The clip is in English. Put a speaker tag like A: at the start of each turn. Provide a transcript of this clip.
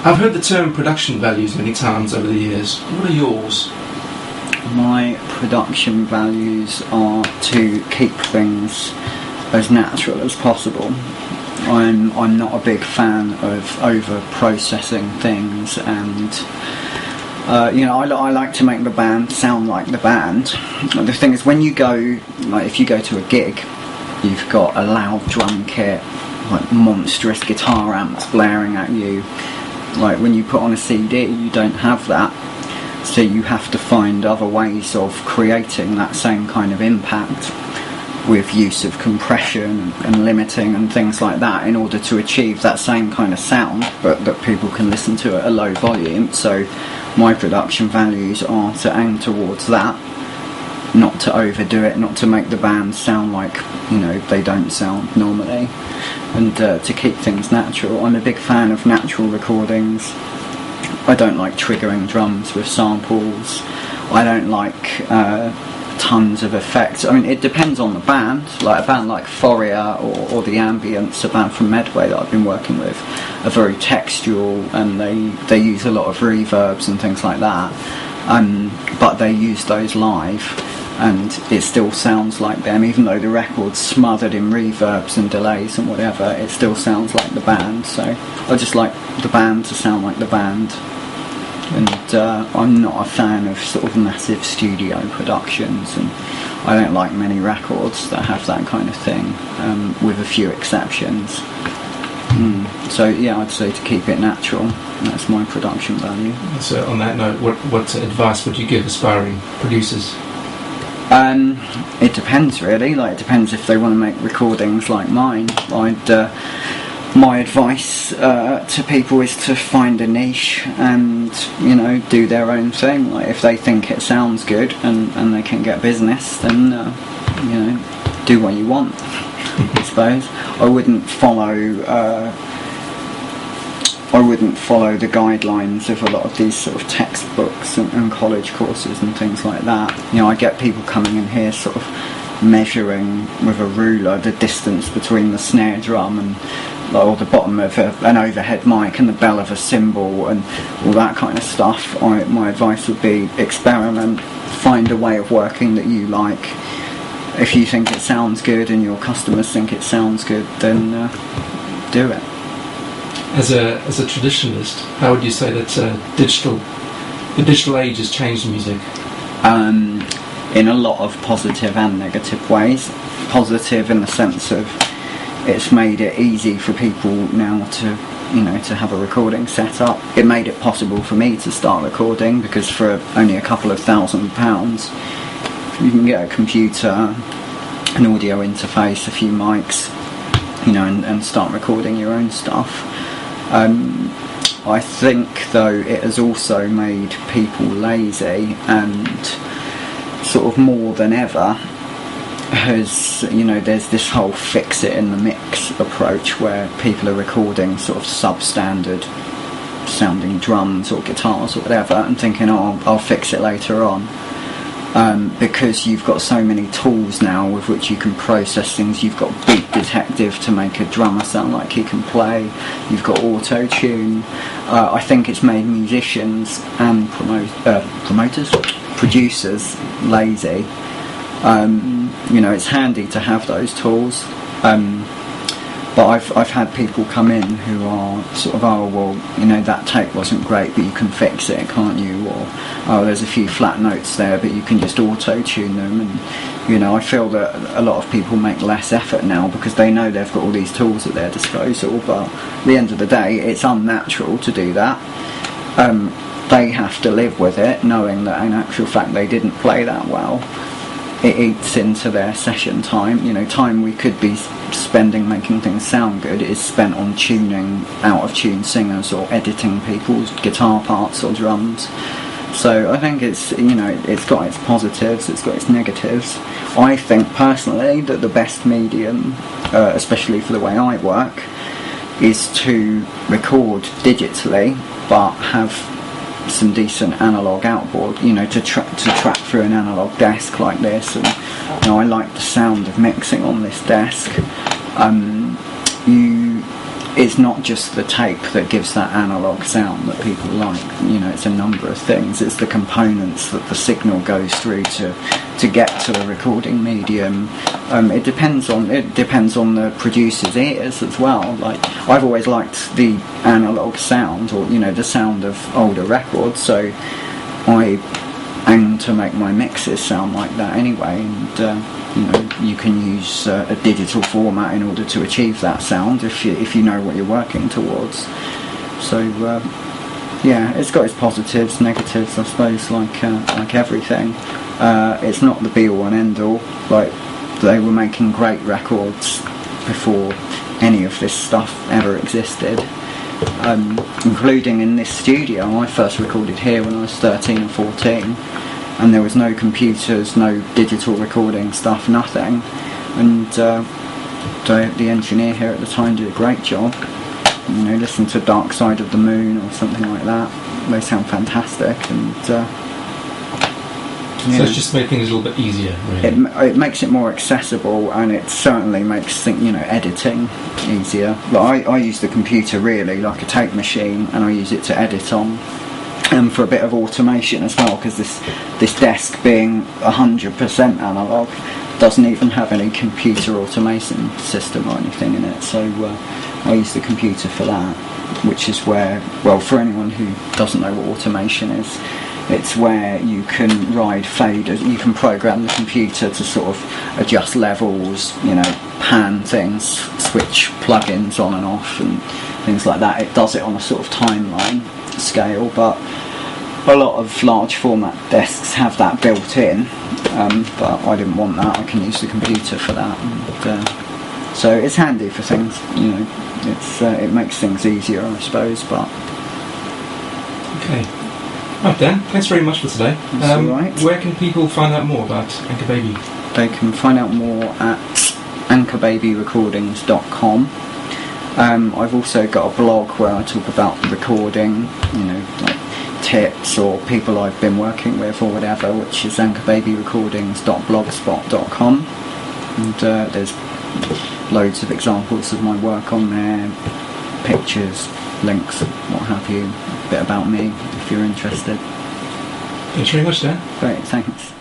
A: I've heard the term production values many times over the years. What are yours?
B: My production values are to keep things as natural as possible. I'm not a big fan of over-processing things, and I like to make the band sound like the band. The thing is, when you go, like if you go to a gig, you've got a loud drum kit, like monstrous guitar amps blaring at you. Like when you put on a CD, you don't have that. So you have to find other ways of creating that same kind of impact with use of compression and limiting and things like that in order to achieve that same kind of sound, but that people can listen to at a low volume. So my production values are to aim towards that, not to overdo it, not to make the band sound like, they don't sound normally, and to keep things natural. I'm a big fan of natural recordings. I don't like triggering drums with samples. I don't like tons of effects. I mean, it depends on the band. Like a band like Foria or The Ambience, a band from Medway that I've been working with, are very textual, and they use a lot of reverbs and things like that. But they use those live, and it still sounds like them, even though the record's smothered in reverbs and delays and whatever. It still sounds like the band. So I just like the band to sound like the band. And I'm not a fan of sort of massive studio productions, and I don't like many records that have that kind of thing, with a few exceptions. So yeah, I'd say to keep it natural. That's my production value.
A: So on that note, what advice would you give aspiring producers?
B: It depends really. Like, it depends if they want to make recordings like mine. My advice to people is to find a niche and do their own thing. Like, if they think it sounds good and they can get business, then do what you want. I suppose I wouldn't follow the guidelines of a lot of these sort of textbooks and college courses and things like that. I get people coming in here sort of measuring with a ruler the distance between the snare drum and or the bottom of an overhead mic and the bell of a cymbal and all that kind of stuff. My advice would be experiment, find a way of working that you like. If you think it sounds good and your customers think it sounds good, then do it.
A: As a traditionalist, how would you say that the digital age has changed music?
B: In a lot of positive and negative ways. Positive in the sense of it's made it easy for people now to have a recording set up. It made it possible for me to start recording, because for only a couple of £1,000 you can get a computer, an audio interface, a few mics, and start recording your own stuff. I think though it has also made people lazy, and sort of more than ever has, there's this whole fix it in the mix approach where people are recording sort of substandard sounding drums or guitars or whatever and thinking, I'll fix it later on. Because you've got so many tools now with which you can process things. You've got Beat Detective to make a drummer sound like he can play. You've got Auto-Tune. I think it's made musicians and producers lazy. It's handy to have those tools, but I've had people come in who are sort of, that take wasn't great, but you can fix it, can't you? Or there's a few flat notes there, but you can just auto-tune them. And I feel that a lot of people make less effort now because they know they've got all these tools at their disposal, but at the end of the day it's unnatural to do that. They have to live with it, knowing that in actual fact they didn't play that well. It eats into their session time. Time we could be spending making things sound good is spent on tuning out of tune singers or editing people's guitar parts or drums. So I think it's got its positives, it's got its negatives. I think personally that the best medium, especially for the way I work, is to record digitally but have some decent analog outboard, to track through an analog desk like this. And I like the sound of mixing on this desk. it's not just the tape that gives that analog sound that people like. You know, it's a number of things. It's the components that the signal goes through to get to the recording medium. It depends on the producer's ears as well. Like, I've always liked the analog sound, or you know, the sound of older records, so I aim to make my mixes sound like that anyway. And you know, you can use a digital format in order to achieve that sound if you know what you're working towards. So yeah, it's got its positives, negatives, I suppose, like everything. It's not the be all and end all. Like, they were making great records before any of this stuff ever existed, including in this studio. I first recorded here when I was 13 or 14, and there was no computers, no digital recording stuff, nothing. And the engineer here at the time did a great job. You know, listen to Dark Side of the Moon or something like that. They sound fantastic. And
A: so it's just made things a little bit easier, really.
B: It makes it more accessible, and it certainly makes editing easier. Like, I use the computer really like a tape machine, and I use it to edit on, and for a bit of automation as well, because this desk being 100% analog doesn't even have any computer automation system or anything in it. So I use the computer for that, which is where, well, for anyone who doesn't know what automation is, it's where you can ride faders. You can program the computer to sort of adjust levels, you know, pan things, switch plugins on and off and things like that. It does it on a sort of timeline scale, but a lot of large format desks have that built in, but I didn't want that. I can use the computer for that. And, so it's handy for things, you know. It makes things easier, I suppose. But
A: okay. Right, Dan, thanks very much for today.
B: That's all right.
A: Where can people find out more about Anchor Baby?
B: They can find out more at anchorbabyrecordings.com. I've also got a blog where I talk about recording, you know, like tips or people I've been working with or whatever, which is anchorbabyrecordings.blogspot.com. And there's loads of examples of my work on there, pictures, links, what have you, a bit about me if you're interested.
A: Thanks very much, Dan.
B: Great, thanks.